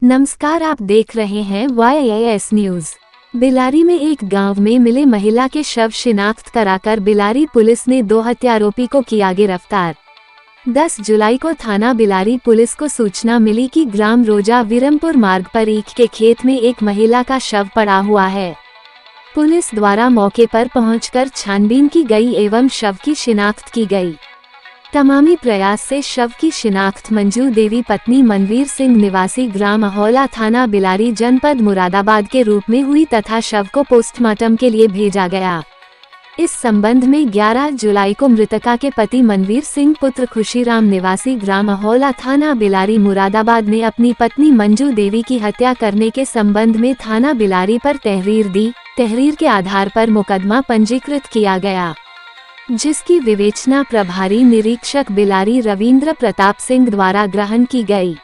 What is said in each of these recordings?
नमस्कार, आप देख रहे हैं YAS न्यूज। बिलारी में एक गांव में मिले महिला के शव शिनाख्त कराकर बिलारी पुलिस ने 2 हत्यारोपी को किया गिरफ्तार। 10 जुलाई को थाना बिलारी पुलिस को सूचना मिली कि ग्राम रोजा विरमपुर मार्ग पर ईख के खेत में एक महिला का शव पड़ा हुआ है। पुलिस द्वारा मौके पर पहुंचकर छानबीन की गई एवं शव की शिनाख्त की गई। तमामी प्रयास से शव की शिनाख्त मंजू देवी पत्नी मनवीर सिंह निवासी ग्राम अहौला थाना बिलारी जनपद मुरादाबाद के रूप में हुई तथा शव को पोस्टमार्टम के लिए भेजा गया। इस संबंध में 11 जुलाई को मृतका के पति मनवीर सिंह पुत्र खुशीराम निवासी ग्राम अहौला थाना बिलारी मुरादाबाद ने अपनी पत्नी मंजू देवी की हत्या करने के संबंध में थाना बिलारी पर तहरीर दी। तहरीर के आधार पर मुकदमा पंजीकृत किया गया, जिसकी विवेचना प्रभारी निरीक्षक बिलारी रविंद्र प्रताप सिंह द्वारा ग्रहण की गई।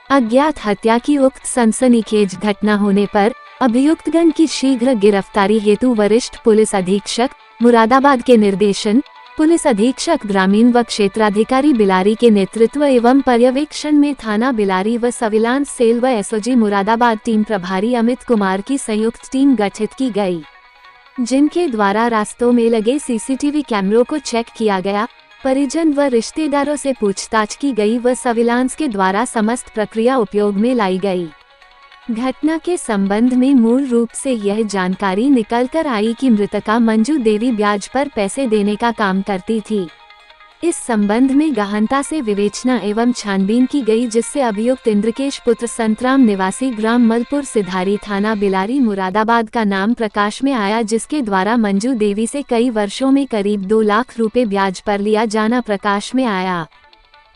अज्ञात हत्या की उक्त सनसनीखेज घटना होने पर अभियुक्तगण की शीघ्र गिरफ्तारी हेतु वरिष्ठ पुलिस अधीक्षक मुरादाबाद के निर्देशन, पुलिस अधीक्षक ग्रामीण व क्षेत्राधिकारी बिलारी के नेतृत्व एवं पर्यवेक्षण में थाना बिलारी व सर्विलांस सेल व एसओजी मुरादाबाद टीम प्रभारी अमित कुमार की संयुक्त टीम गठित की गई, जिनके द्वारा रास्तों में लगे सीसीटीवी कैमरों को चेक किया गया, परिजन व रिश्तेदारों से पूछताछ की गई व सर्विलांस के द्वारा समस्त प्रक्रिया उपयोग में लाई गई। घटना के संबंध में मूल रूप से यह जानकारी निकलकर आई कि मृतका मंजू देवी ब्याज पर पैसे देने का काम करती थी। इस संबंध में गहनता से विवेचना एवं छानबीन की गई, जिससे अभियुक्त इंद्रकेश पुत्र संतराम निवासी ग्राम मलपुर सिधारी थाना बिलारी मुरादाबाद का नाम प्रकाश में आया, जिसके द्वारा मंजू देवी से कई वर्षों में करीब 2 लाख रुपए ब्याज पर लिया जाना प्रकाश में आया।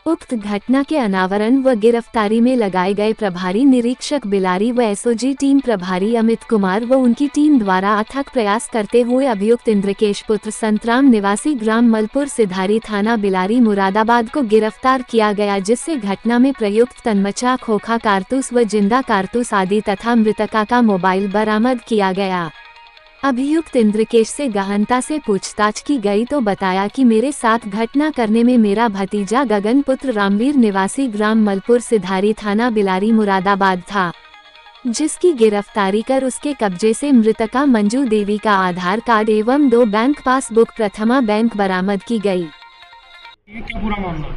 उक्त घटना के अनावरण व गिरफ्तारी में लगाए गए प्रभारी निरीक्षक बिलारी व एसओजी टीम प्रभारी अमित कुमार व उनकी टीम द्वारा अथक प्रयास करते हुए अभियुक्त इंद्रकेश पुत्र संतराम निवासी ग्राम मलपुर सिधारी थाना बिलारी मुरादाबाद को गिरफ्तार किया गया, जिससे घटना में प्रयुक्त तन्मचा, खोखा कारतूस व जिंदा कारतूस आदि तथा मृतका का मोबाइल बरामद किया गया। अभियुक्त इंद्रकेश से गहनता से पूछताछ की गई तो बताया कि मेरे साथ घटना करने में मेरा भतीजा गगन पुत्र रामवीर निवासी ग्राम मलपुर सिधारी थाना बिलारी मुरादाबाद था, जिसकी गिरफ्तारी कर उसके कब्जे से मृतका मंजू देवी का आधार कार्ड एवं 2 बैंक पासबुक प्रथमा बैंक बरामद की गई। ये क्या पूरा मामला?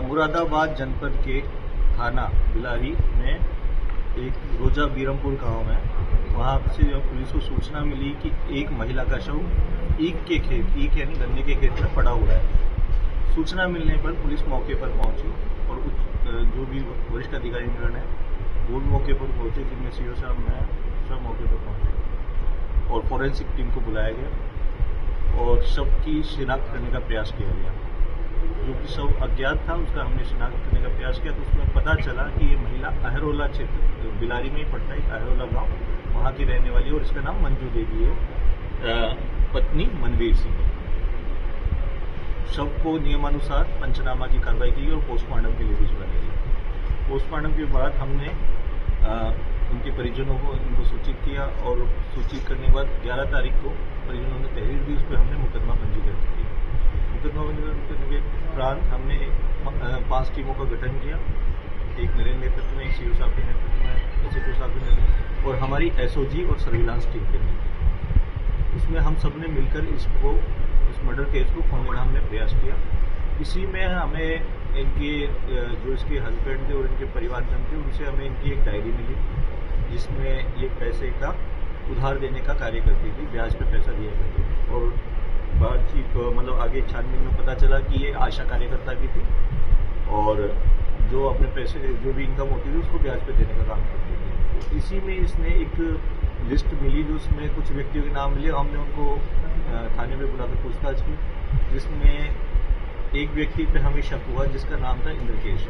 मुरादाबाद जनपद के थाना बिलारी में एक रोजा बीरमपुर गांव है, वहाँ से जब पुलिस को सूचना मिली कि एक महिला का शव ईख के खेत, ईख यानी गन्ने के खेत में पड़ा हुआ है। सूचना मिलने पर पुलिस मौके पर पहुंची और जो भी वरिष्ठ अधिकारीगण है वो मौके पर पहुंचे, जिनमें सीओ साहब मैं सब मौके पर पहुंचे और फॉरेंसिक टीम को बुलाया गया और शव की शिनाख्त करने का प्रयास किया गया। जो कि शव अज्ञात था उसका हमने शिनाख्त करने का प्रयास किया तो उसमें पता चला कि ये महिला अहरोला क्षेत्र बिलारी में ही पड़ता है, अहरोला गाँव, वहाँ की रहने वाली और इसका नाम मंजू देवी है, पत्नी मनवीर सिंह। शव को नियमानुसार पंचनामा की कार्रवाई की और पोस्टमार्टम के लिए भिजवाया गया। पोस्टमार्टम के बाद हमने उनके परिजनों को इनको सूचित किया और सूचित करने के बाद 11 तारीख को परिजनों ने तहरीर दी, उस पर हमने मुकदमा पंजीकृत किया। मुकदमा पंजीकृत करने के उपरांत हमने 5 टीमों का गठन किया, एक मेरे नेतृत्व में, एक सीओ साहब के नेतृत्व में, एसएचओ साहब के नेतृत्व में और हमारी एसओजी और सर्विलांस टीम के नेतृत्व। इसमें हम सब ने मिलकर इस मर्डर केस को खोलने का हमने प्रयास किया। इसी में हमें इनके जो इसके हस्बैंड थे और इनके परिवारजन थे उनसे हमें इनकी एक डायरी मिली, जिसमें ये पैसे का उधार देने का कार्य करती थी, ब्याज पे पैसा दिया करती थी और बातचीत मतलब आगे छानबीन में पता चला कि ये आशा कार्यकर्ता भी थी और जो अपने पैसे जो भी इनकम होती थी उसको ब्याज पे देने का काम करती थी। तो इसी में इसने एक लिस्ट मिली जो उसमें कुछ व्यक्तियों के नाम मिले, हमने उनको थाने में बुलाकर पूछताछ की, जिसमें एक व्यक्ति पे हमें शक हुआ जिसका नाम था इंद्रकेश।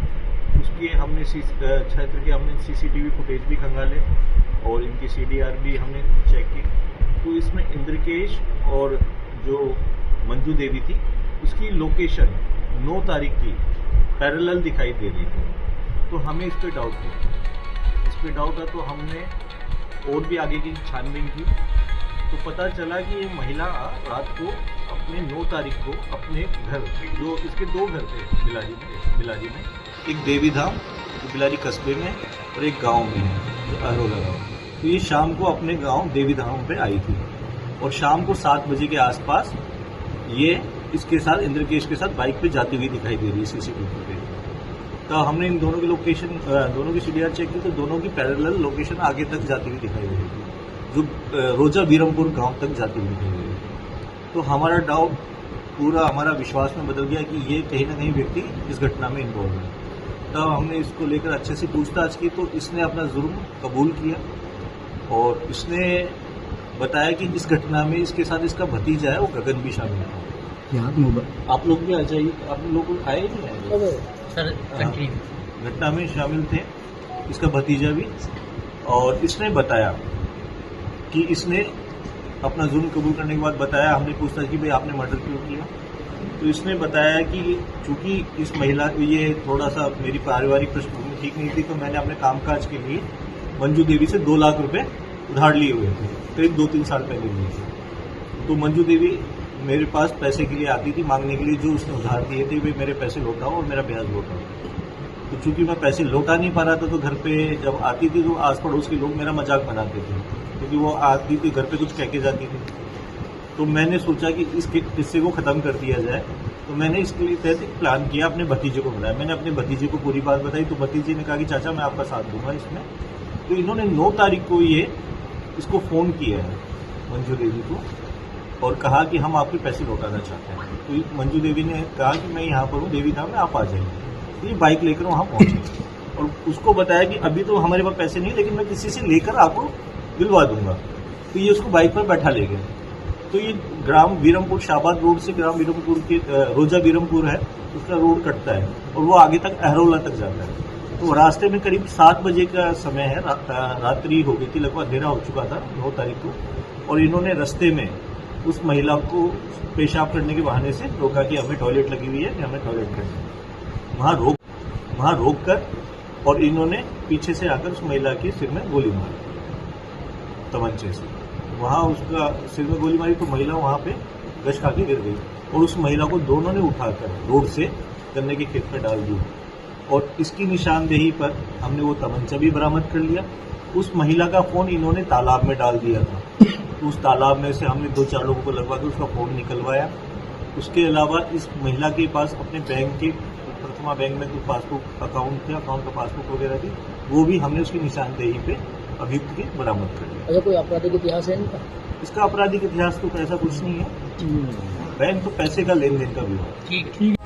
उसके हमने क्षेत्र के हमने सीसीटीवी फुटेज भी खंगाले और इनकी सीडीआर भी हमने चेक की। तो इसमें इंद्रकेश और जो मंजू देवी थी उसकी लोकेशन 9 तारीख की पैरेलल दिखाई दे रही थी, तो हमें इस पर डाउट हुआ। इस पर डाउट था तो हमने और भी आगे की छानबीन की तो पता चला कि ये महिला रात को अपने 9 तारीख को अपने घर, जो इसके 2 घर थे बिलारी में, एक देवी धाम जो बिलारी कस्बे में और एक गांव में है, जो अहरोला गाँव। तो ये शाम को अपने गांव देवी धाम पे आई थी और शाम को 7 बजे के आसपास ये इसके साथ इंद्रकेश के साथ बाइक पे जाती हुई दिखाई दे रही है सीसीटीवी पे। तो हमने इन दोनों की लोकेशन, दोनों की सीडीआर चेक की तो दोनों की पैरेलल लोकेशन आगे तक जाती हुई दिखाई दे रही थी, जो रोजा बीरमपुर गांव तक जाती हुई दिखाई दे रही थी। तो हमारा डाउट पूरा हमारा विश्वास में बदल गया कि ये कहीं ना कहीं व्यक्ति इस घटना में इन्वॉल्व है। तब हमने इसको लेकर अच्छे से पूछताछ की तो इसने अपना जुर्म कबूल किया और इसने बताया कि इस घटना में इसके साथ इसका भतीजा है, वो गगन भी शामिल था। आप लोग भी आ जाइए, आप लोग आए नहीं आए सर? घटना में शामिल थे इसका भतीजा भी, और इसने बताया कि इसने अपना जुर्म कबूल करने के बाद बताया, हमने पूछताछ की भाई आपने मर्डर क्यों किया, तो इसने बताया कि चूंकि इस महिला ये थोड़ा सा मेरी पारिवारिक पृष्ठभूमि ठीक नहीं थी तो मैंने अपने कामकाज के लिए मंजू देवी से 2 लाख रुपए उधार लिए हुए थे, करीब 2-3 साल पहले लिए थे। तो मंजू देवी मेरे पास पैसे के लिए आती थी मांगने के लिए, जो उसने उधार दिए थे वे मेरे पैसे लौटाओ और मेरा ब्याज लौटाओ। तो चूंकि मैं पैसे लौटा नहीं पा रहा था तो घर पे जब आती थी तो आस पड़ोस के लोग मेरा मजाक बनाते थे, क्योंकि वो आती थी घर पे कुछ कह के जाती थी। तो मैंने सोचा कि इस किस्से को ख़त्म कर दिया जाए, तो मैंने इसके लिए तहत एक प्लान किया, अपने भतीजे को बुलाया। मैंने अपने भतीजे को पूरी बात बताई तो भतीजे ने कहा कि चाचा मैं आपका साथ दूंगा इसमें। तो इन्होंने 9 तारीख को ये इसको फ़ोन किया है मंजू देवी को और कहा कि हम आपके पैसे लौटाना चाहते हैं। तो मंजू देवी ने कहा कि मैं यहाँ पर हूँ देवी धाम में, आप आ जाइए। तो ये बाइक लेकर वहाँ पहुँचे और उसको बताया कि अभी तो हमारे पास पैसे नहीं, लेकिन मैं किसी से लेकर आपको दिलवा दूंगा। तो ये उसको बाइक पर बैठा ले गए। तो ये ग्राम बीरमपुर शाहबाद रोड से ग्राम बीरमपुर के रोजा बीरमपुर है, उसका रोड कटता है और वो आगे तक अहरोला तक जाता है। तो रास्ते में करीब 7 बजे का समय है, रात्रि हो गई थी, लगभग अंधेरा हो चुका था 9 तारीख को, और इन्होंने रास्ते में उस महिला को पेशाब करने के बहाने से रोका कि हमें टॉयलेट लगी हुई है कि हमें टॉयलेट करना है। वहाँ रोक कर और इन्होंने पीछे से आकर उस महिला के सिर में गोली मारी तमंचे से। वहाँ उसका सिर में गोली मारी तो महिला वहाँ पे गश खा के गिर गई और उस महिला को दोनों ने उठाकर रोड से गन्ने के खेत में डाल दी और इसकी निशानदेही पर हमने वो तमंचा भी बरामद कर लिया। उस महिला का फ़ोन इन्होंने तालाब में डाल दिया था, तो उस तालाब में से हमने 2-4 लोगों को लगवा के उसका फ़ोन निकलवाया। उसके अलावा इस महिला के पास अपने बैंक के प्रथमा बैंक में कुछ पासबुक अकाउंट थे, अकाउंट का पासबुक वगैरह थी, वो भी हमने उसकी निशानदेही पे अभियुक्त के बरामद कर लिया। अच्छा, कोई आपराधिक इतिहास है इनका? इसका आपराधिक इतिहास तो ऐसा कुछ नहीं है, बैंक तो पैसे का लेन देन का भी हो। ठीक।